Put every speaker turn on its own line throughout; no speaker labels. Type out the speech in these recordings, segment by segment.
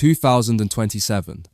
2027.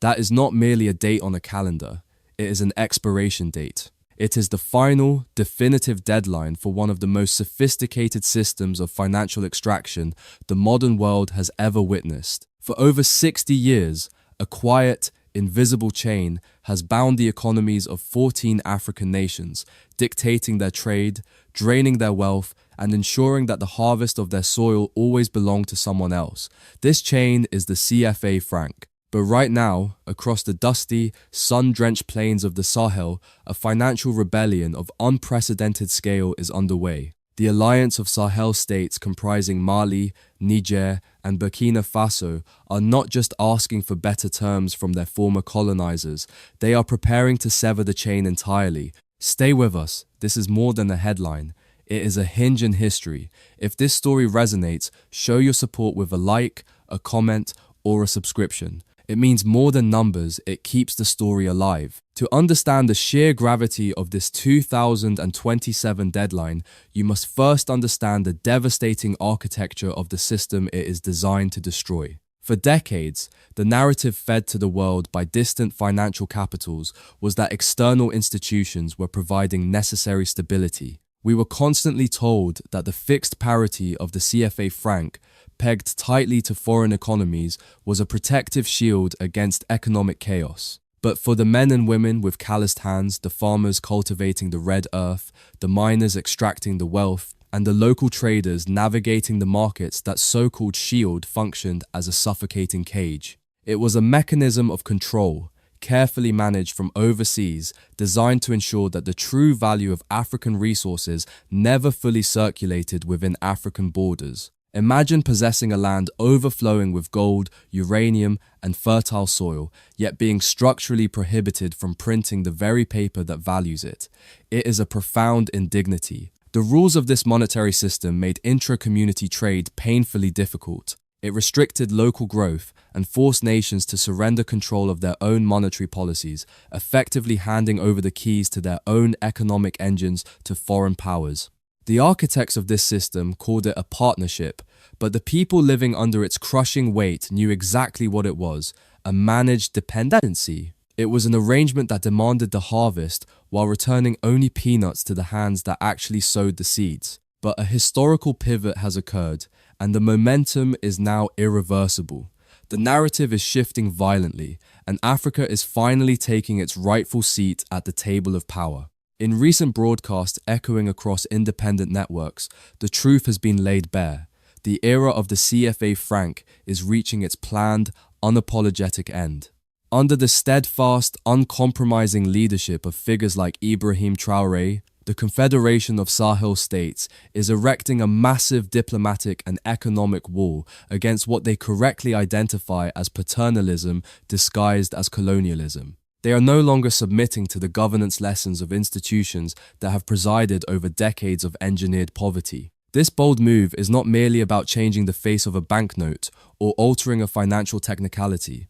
That is not merely a date on a calendar, it is an expiration date. It is the final, definitive deadline for one of the most sophisticated systems of financial extraction the modern world has ever witnessed. For over 60 years, a quiet, invisible chain has bound the economies of 14 African nations, dictating their trade, draining their wealth, and ensuring that the harvest of their soil always belonged to someone else. This chain is the CFA franc. But right now, across the dusty, sun-drenched plains of the Sahel, a financial rebellion of unprecedented scale is underway. The alliance of Sahel states comprising Mali, Niger, and Burkina Faso are not just asking for better terms from their former colonizers, they are preparing to sever the chain entirely. Stay with us, this is more than a headline. It is a hinge in history. If this story resonates, show your support with a like, a comment, or a subscription. It means more than numbers, it keeps the story alive. To understand the sheer gravity of this 2027 deadline, you must first understand the devastating architecture of the system it is designed to destroy. For decades, the narrative fed to the world by distant financial capitals was that external institutions were providing necessary stability. We were constantly told that the fixed parity of the CFA franc, pegged tightly to foreign economies, was a protective shield against economic chaos. But for the men and women with calloused hands, the farmers cultivating the red earth, the miners extracting the wealth, and the local traders navigating the markets, that so-called shield functioned as a suffocating cage. It was a mechanism of control, carefully managed from overseas, designed to ensure that the true value of African resources never fully circulated within African borders. Imagine possessing a land overflowing with gold, uranium, and fertile soil, yet being structurally prohibited from printing the very paper that values it. It is a profound indignity. The rules of this monetary system made intra-community trade painfully difficult. It restricted local growth and forced nations to surrender control of their own monetary policies, effectively handing over the keys to their own economic engines to foreign powers. The architects of this system called it a partnership, but the people living under its crushing weight knew exactly what it was: a managed dependency. It was an arrangement that demanded the harvest while returning only peanuts to the hands that actually sowed the seeds. But a historical pivot has occurred, and the momentum is now irreversible. The narrative is shifting violently, and Africa is finally taking its rightful seat at the table of power. In recent broadcasts echoing across independent networks, the truth has been laid bare. The era of the CFA franc is reaching its planned, unapologetic end. Under the steadfast, uncompromising leadership of figures like Ibrahim Traoré, the Confederation of Sahel states is erecting a massive diplomatic and economic wall against what they correctly identify as paternalism disguised as colonialism. They are no longer submitting to the governance lessons of institutions that have presided over decades of engineered poverty. This bold move is not merely about changing the face of a banknote or altering a financial technicality.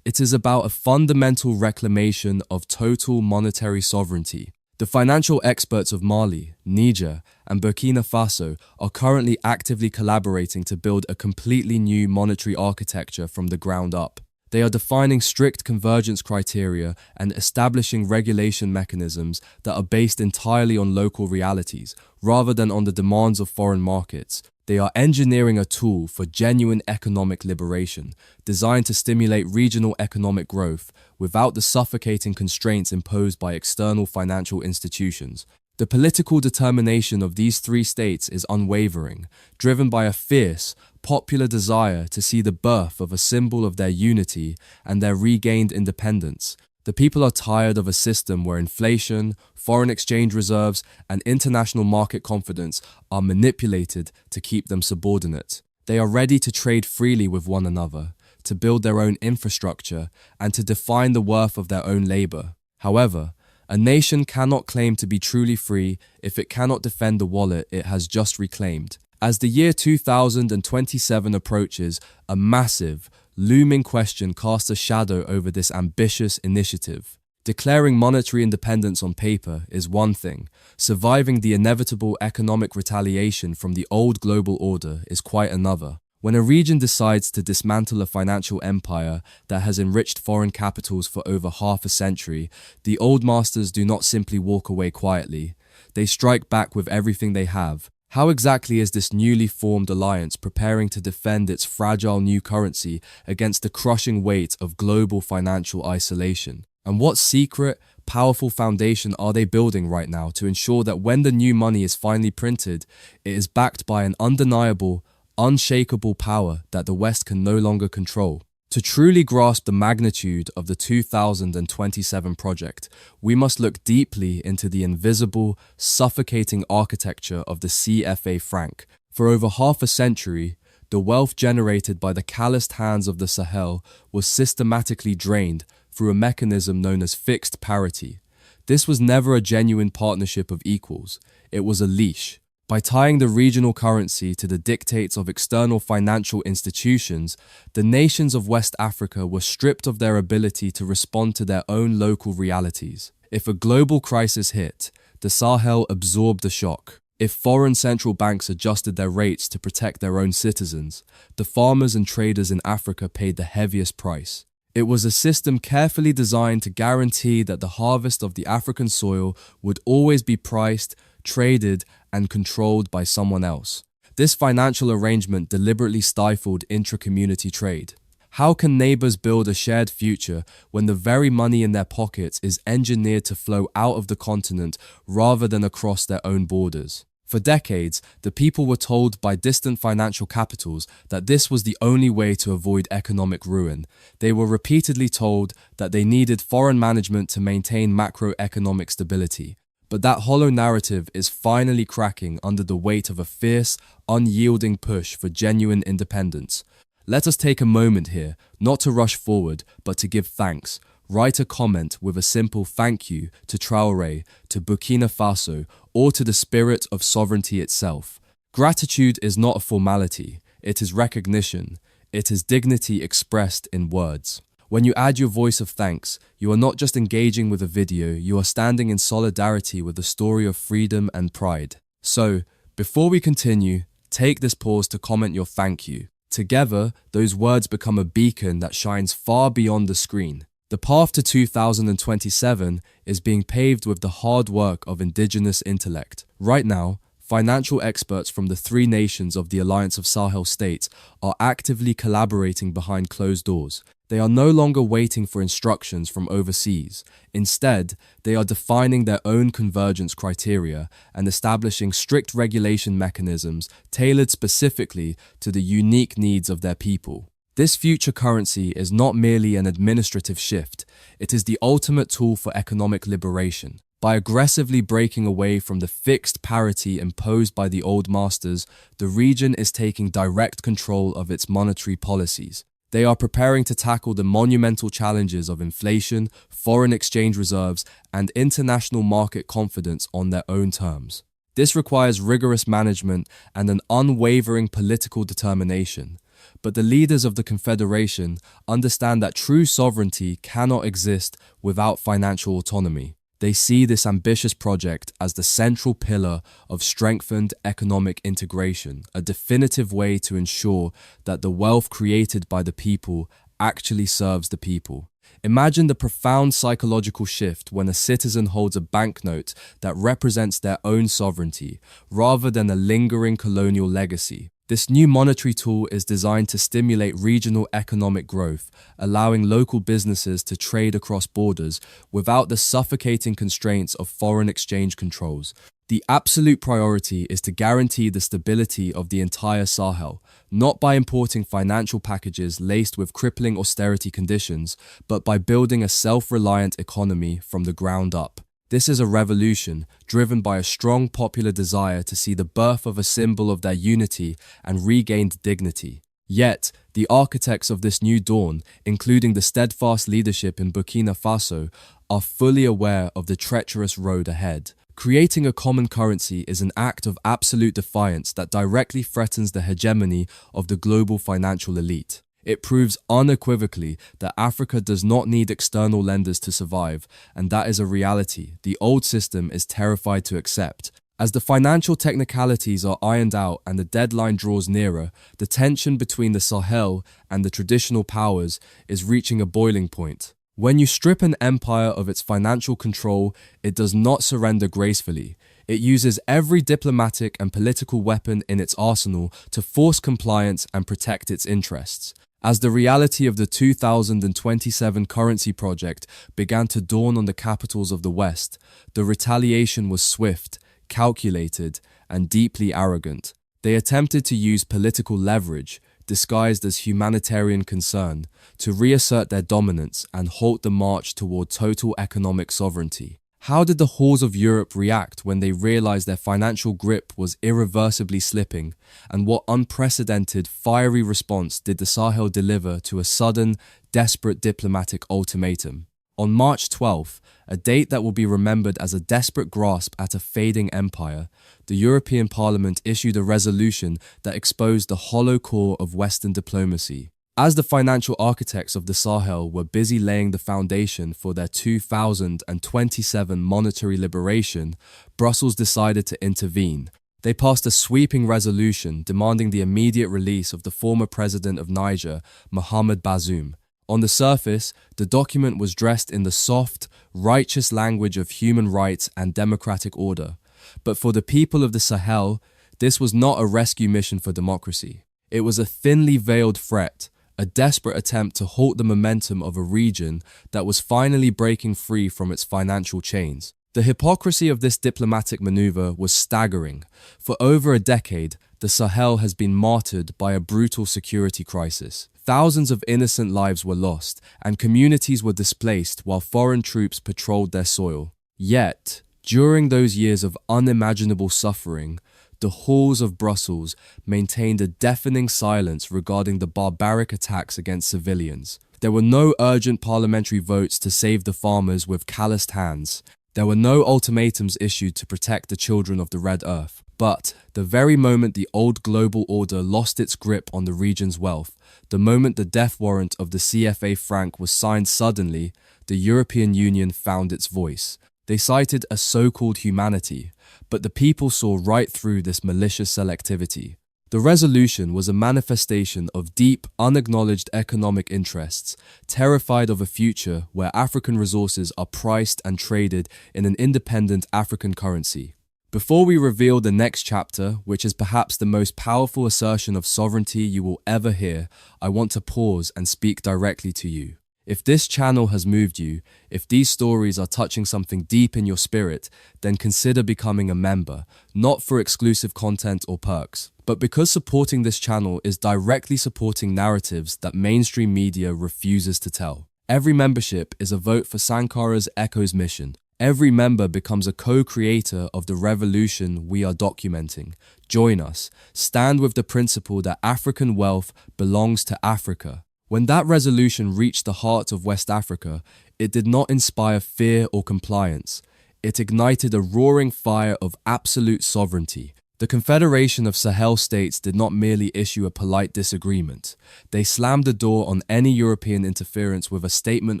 It is about a fundamental reclamation of total monetary sovereignty. The financial experts of Mali, Niger, and Burkina Faso are currently actively collaborating to build a completely new monetary architecture from the ground up. They are defining strict convergence criteria and establishing regulation mechanisms that are based entirely on local realities, rather than on the demands of foreign markets. They are engineering a tool for genuine economic liberation, designed to stimulate regional economic growth without the suffocating constraints imposed by external financial institutions. The political determination of these three states is unwavering, driven by a fierce, popular desire to see the birth of a symbol of their unity and their regained independence. The people are tired of a system where inflation, foreign exchange reserves, and international market confidence are manipulated to keep them subordinate. They are ready to trade freely with one another, to build their own infrastructure, and to define the worth of their own labor. However, a nation cannot claim to be truly free if it cannot defend the wallet it has just reclaimed. As the year 2027 approaches, a massive, looming question casts a shadow over this ambitious initiative. Declaring monetary independence on paper is one thing. Surviving the inevitable economic retaliation from the old global order is quite another. When a region decides to dismantle a financial empire that has enriched foreign capitals for over half a century, the old masters do not simply walk away quietly. They strike back with everything they have. How exactly is this newly formed alliance preparing to defend its fragile new currency against the crushing weight of global financial isolation? And what secret, powerful foundation are they building right now to ensure that when the new money is finally printed, it is backed by an undeniable, unshakable power that the West can no longer control? To truly grasp the magnitude of the 2027 project, we must look deeply into the invisible, suffocating architecture of the CFA franc. For over half a century, the wealth generated by the calloused hands of the Sahel was systematically drained through a mechanism known as fixed parity. This was never a genuine partnership of equals, it was a leash. By tying the regional currency to the dictates of external financial institutions, the nations of West Africa were stripped of their ability to respond to their own local realities. If a global crisis hit, the Sahel absorbed the shock. If foreign central banks adjusted their rates to protect their own citizens, the farmers and traders in Africa paid the heaviest price. It was a system carefully designed to guarantee that the harvest of the African soil would always be priced, traded, and controlled by someone else. This financial arrangement deliberately stifled intra-community trade. How can neighbors build a shared future when the very money in their pockets is engineered to flow out of the continent rather than across their own borders? For decades, the people were told by distant financial capitals that this was the only way to avoid economic ruin. They were repeatedly told that they needed foreign management to maintain macroeconomic stability. But that hollow narrative is finally cracking under the weight of a fierce, unyielding push for genuine independence. Let us take a moment here, not to rush forward, but to give thanks. Write a comment with a simple thank you to Traore, to Burkina Faso, or to the spirit of sovereignty itself. Gratitude is not a formality, it is recognition. It is dignity expressed in words. When you add your voice of thanks, you are not just engaging with a video, you are standing in solidarity with a story of freedom and pride. So, before we continue, take this pause to comment your thank you. Together, those words become a beacon that shines far beyond the screen. The path to 2027 is being paved with the hard work of indigenous intellect. Right now, financial experts from the three nations of the Alliance of Sahel States are actively collaborating behind closed doors. They are no longer waiting for instructions from overseas. Instead, they are defining their own convergence criteria and establishing strict regulation mechanisms tailored specifically to the unique needs of their people. This future currency is not merely an administrative shift, it is the ultimate tool for economic liberation. By aggressively breaking away from the fixed parity imposed by the old masters, the region is taking direct control of its monetary policies. They are preparing to tackle the monumental challenges of inflation, foreign exchange reserves, and international market confidence on their own terms. This requires rigorous management and an unwavering political determination. But the leaders of the Confederation understand that true sovereignty cannot exist without financial autonomy. They see this ambitious project as the central pillar of strengthened economic integration, a definitive way to ensure that the wealth created by the people actually serves the people. Imagine the profound psychological shift when a citizen holds a banknote that represents their own sovereignty, rather than a lingering colonial legacy. This new monetary tool is designed to stimulate regional economic growth, allowing local businesses to trade across borders without the suffocating constraints of foreign exchange controls. The absolute priority is to guarantee the stability of the entire Sahel, not by importing financial packages laced with crippling austerity conditions, but by building a self-reliant economy from the ground up. This is a revolution driven by a strong popular desire to see the birth of a symbol of their unity and regained dignity. Yet, the architects of this new dawn, including the steadfast leadership in Burkina Faso, are fully aware of the treacherous road ahead. Creating a common currency is an act of absolute defiance that directly threatens the hegemony of the global financial elite. It proves unequivocally that Africa does not need external lenders to survive, and that is a reality the old system is terrified to accept. As the financial technicalities are ironed out and the deadline draws nearer, the tension between the Sahel and the traditional powers is reaching a boiling point. When you strip an empire of its financial control, it does not surrender gracefully. It uses every diplomatic and political weapon in its arsenal to force compliance and protect its interests. As the reality of the 2027 currency project began to dawn on the capitals of the West, the retaliation was swift, calculated, and deeply arrogant. They attempted to use political leverage, disguised as humanitarian concern, to reassert their dominance and halt the march toward total economic sovereignty. How did the halls of Europe react when they realized their financial grip was irreversibly slipping, and what unprecedented, fiery response did the Sahel deliver to a sudden, desperate diplomatic ultimatum? On March 12th, a date that will be remembered as a desperate grasp at a fading empire, the European Parliament issued a resolution that exposed the hollow core of Western diplomacy. As the financial architects of the Sahel were busy laying the foundation for their 2027 monetary liberation, Brussels decided to intervene. They passed a sweeping resolution demanding the immediate release of the former president of Niger, Mohamed Bazoum. On the surface, the document was dressed in the soft, righteous language of human rights and democratic order. But for the people of the Sahel, this was not a rescue mission for democracy. It was a thinly veiled threat, a desperate attempt to halt the momentum of a region that was finally breaking free from its financial chains. The hypocrisy of this diplomatic maneuver was staggering. For over a decade, the Sahel has been martyred by a brutal security crisis. Thousands of innocent lives were lost, and communities were displaced while foreign troops patrolled their soil. Yet, during those years of unimaginable suffering, the halls of Brussels maintained a deafening silence regarding the barbaric attacks against civilians. There were no urgent parliamentary votes to save the farmers with calloused hands. There were no ultimatums issued to protect the children of the Red Earth. But the very moment the old global order lost its grip on the region's wealth, the moment the death warrant of the CFA Franc was signed suddenly, the European Union found its voice. They cited a so-called humanity, but the people saw right through this malicious selectivity. The resolution was a manifestation of deep, unacknowledged economic interests, terrified of a future where African resources are priced and traded in an independent African currency. Before we reveal the next chapter, which is perhaps the most powerful assertion of sovereignty you will ever hear, I want to pause and speak directly to you. If this channel has moved you, if these stories are touching something deep in your spirit, then consider becoming a member, not for exclusive content or perks, but because supporting this channel is directly supporting narratives that mainstream media refuses to tell. Every membership is a vote for Sankara's Echo's mission. Every member becomes a co-creator of the revolution we are documenting. Join us. Stand with the principle that African wealth belongs to Africa. When that resolution reached the heart of West Africa, it did not inspire fear or compliance. It ignited a roaring fire of absolute sovereignty. The Confederation of Sahel states did not merely issue a polite disagreement. They slammed the door on any European interference with a statement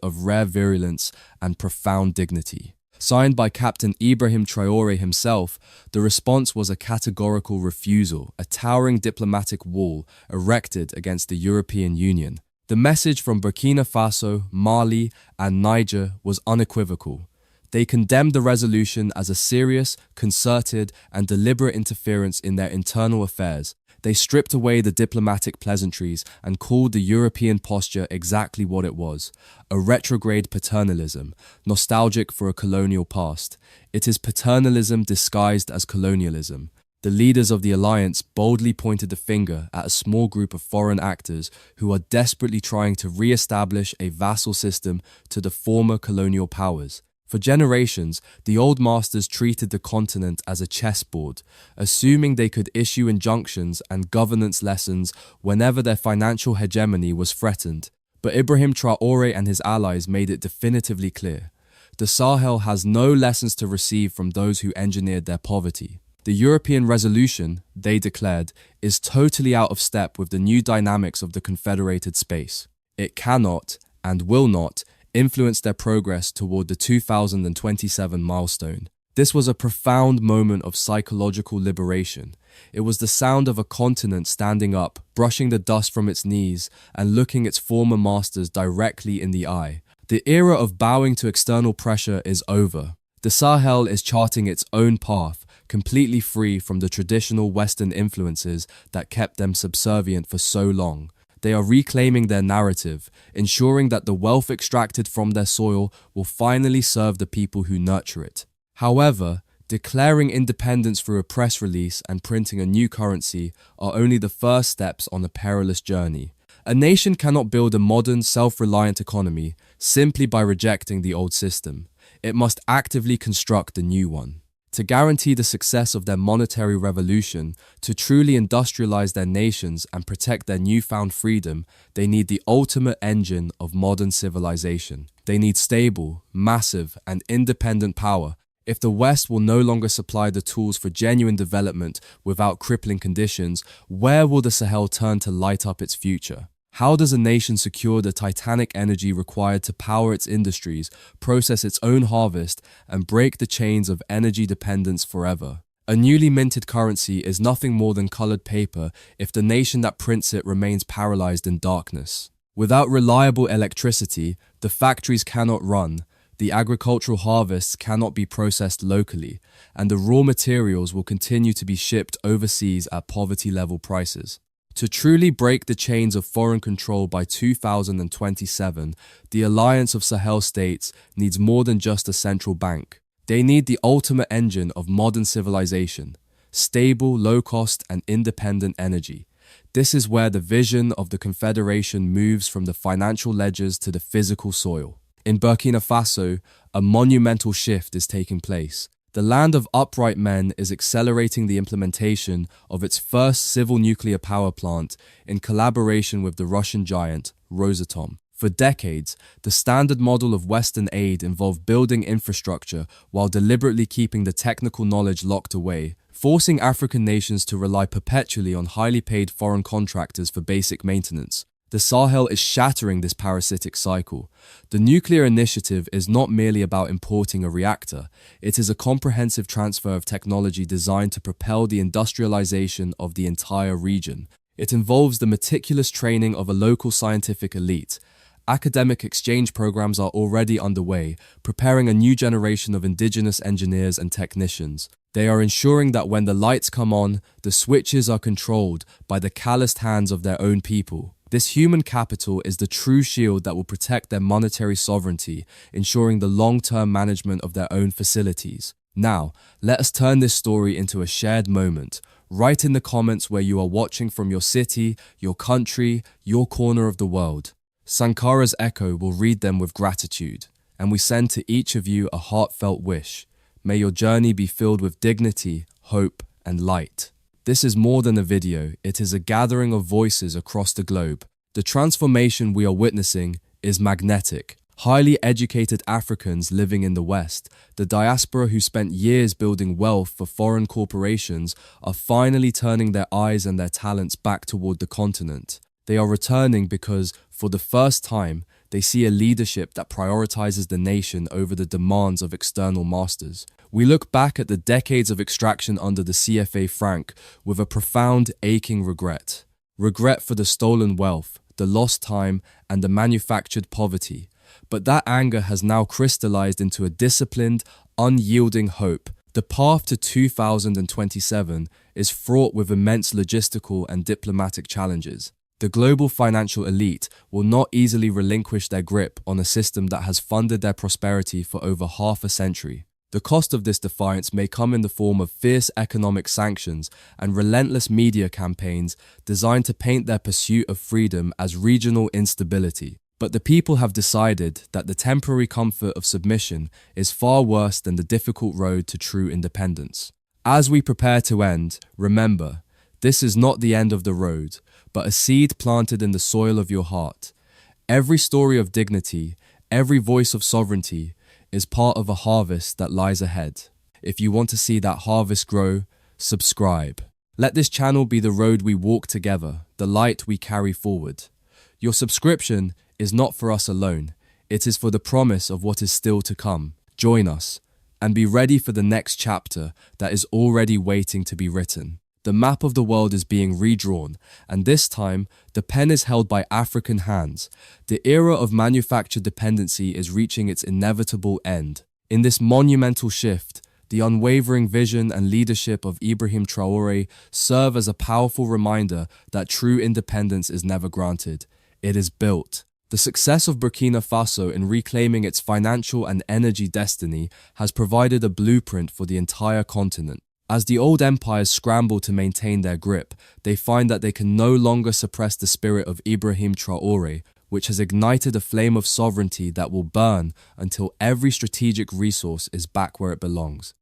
of rare virulence and profound dignity. Signed by Captain Ibrahim Traoré himself, the response was a categorical refusal, a towering diplomatic wall erected against the European Union. The message from Burkina Faso, Mali, and Niger was unequivocal. They condemned the resolution as a serious, concerted, and deliberate interference in their internal affairs. They stripped away the diplomatic pleasantries and called the European posture exactly what it was: a retrograde paternalism, nostalgic for a colonial past. It is paternalism disguised as colonialism. The leaders of the alliance boldly pointed the finger at a small group of foreign actors who are desperately trying to re-establish a vassal system to the former colonial powers. For generations, the old masters treated the continent as a chessboard, assuming they could issue injunctions and governance lessons whenever their financial hegemony was threatened. But Ibrahim Traoré and his allies made it definitively clear: the Sahel has no lessons to receive from those who engineered their poverty. The European resolution, they declared, is totally out of step with the new dynamics of the confederated space. It cannot, and will not, influence their progress toward the 2027 milestone. This was a profound moment of psychological liberation. It was the sound of a continent standing up, brushing the dust from its knees, and looking its former masters directly in the eye. The era of bowing to external pressure is over. The Sahel is charting its own path, completely free from the traditional Western influences that kept them subservient for so long. They are reclaiming their narrative, ensuring that the wealth extracted from their soil will finally serve the people who nurture it. However, declaring independence through a press release and printing a new currency are only the first steps on a perilous journey. A nation cannot build a modern, self-reliant economy simply by rejecting the old system. It must actively construct a new one. To guarantee the success of their monetary revolution, to truly industrialize their nations and protect their newfound freedom, they need the ultimate engine of modern civilization. They need stable, massive, and independent power. If the West will no longer supply the tools for genuine development without crippling conditions, where will the Sahel turn to light up its future? How does a nation secure the titanic energy required to power its industries, process its own harvest, and break the chains of energy dependence forever? A newly minted currency is nothing more than colored paper if the nation that prints it remains paralyzed in darkness. Without reliable electricity, the factories cannot run, the agricultural harvests cannot be processed locally, and the raw materials will continue to be shipped overseas at poverty-level prices. To truly break the chains of foreign control by 2027, the alliance of Sahel states needs more than just a central bank. They need the ultimate engine of modern civilization: stable, low-cost, and independent energy. This is where the vision of the Confederation moves from the financial ledgers to the physical soil. In Burkina Faso, a monumental shift is taking place. The land of upright men is accelerating the implementation of its first civil nuclear power plant in collaboration with the Russian giant Rosatom. For decades, the standard model of Western aid involved building infrastructure while deliberately keeping the technical knowledge locked away, forcing African nations to rely perpetually on highly paid foreign contractors for basic maintenance. The Sahel is shattering this parasitic cycle. The nuclear initiative is not merely about importing a reactor. It is a comprehensive transfer of technology designed to propel the industrialization of the entire region. It involves the meticulous training of a local scientific elite. Academic exchange programs are already underway, preparing a new generation of indigenous engineers and technicians. They are ensuring that when the lights come on, the switches are controlled by the calloused hands of their own people. This human capital is the true shield that will protect their monetary sovereignty, ensuring the long-term management of their own facilities. Now, let us turn this story into a shared moment. Write in the comments where you are watching from your city, your country, your corner of the world. Sankara's echo will read them with gratitude, and we send to each of you a heartfelt wish. May your journey be filled with dignity, hope, and light. This is more than a video, it is a gathering of voices across the globe. The transformation we are witnessing is magnetic. Highly educated Africans living in the West, the diaspora who spent years building wealth for foreign corporations, are finally turning their eyes and their talents back toward the continent. They are returning because, for the first time, they see a leadership that prioritizes the nation over the demands of external masters. We look back at the decades of extraction under the CFA Franc with a profound, aching regret. Regret for the stolen wealth, the lost time, and the manufactured poverty. But that anger has now crystallized into a disciplined, unyielding hope. The path to 2027 is fraught with immense logistical and diplomatic challenges. The global financial elite will not easily relinquish their grip on a system that has funded their prosperity for over half a century. The cost of this defiance may come in the form of fierce economic sanctions and relentless media campaigns designed to paint their pursuit of freedom as regional instability. But the people have decided that the temporary comfort of submission is far worse than the difficult road to true independence. As we prepare to end, remember, this is not the end of the road, but a seed planted in the soil of your heart. Every story of dignity, every voice of sovereignty, is part of a harvest that lies ahead. If you want to see that harvest grow, subscribe. Let this channel be the road we walk together, the light we carry forward. Your subscription is not for us alone. It is for the promise of what is still to come. Join us. and be ready for the next chapter that is already waiting to be written. The map of the world is being redrawn, and this time, the pen is held by African hands. The era of manufactured dependency is reaching its inevitable end. In this monumental shift, the unwavering vision and leadership of Ibrahim Traoré serve as a powerful reminder that true independence is never granted. It is built. The success of Burkina Faso in reclaiming its financial and energy destiny has provided a blueprint for the entire continent. As the old empires scramble to maintain their grip, they find that they can no longer suppress the spirit of Ibrahim Traoré, which has ignited a flame of sovereignty that will burn until every strategic resource is back where it belongs.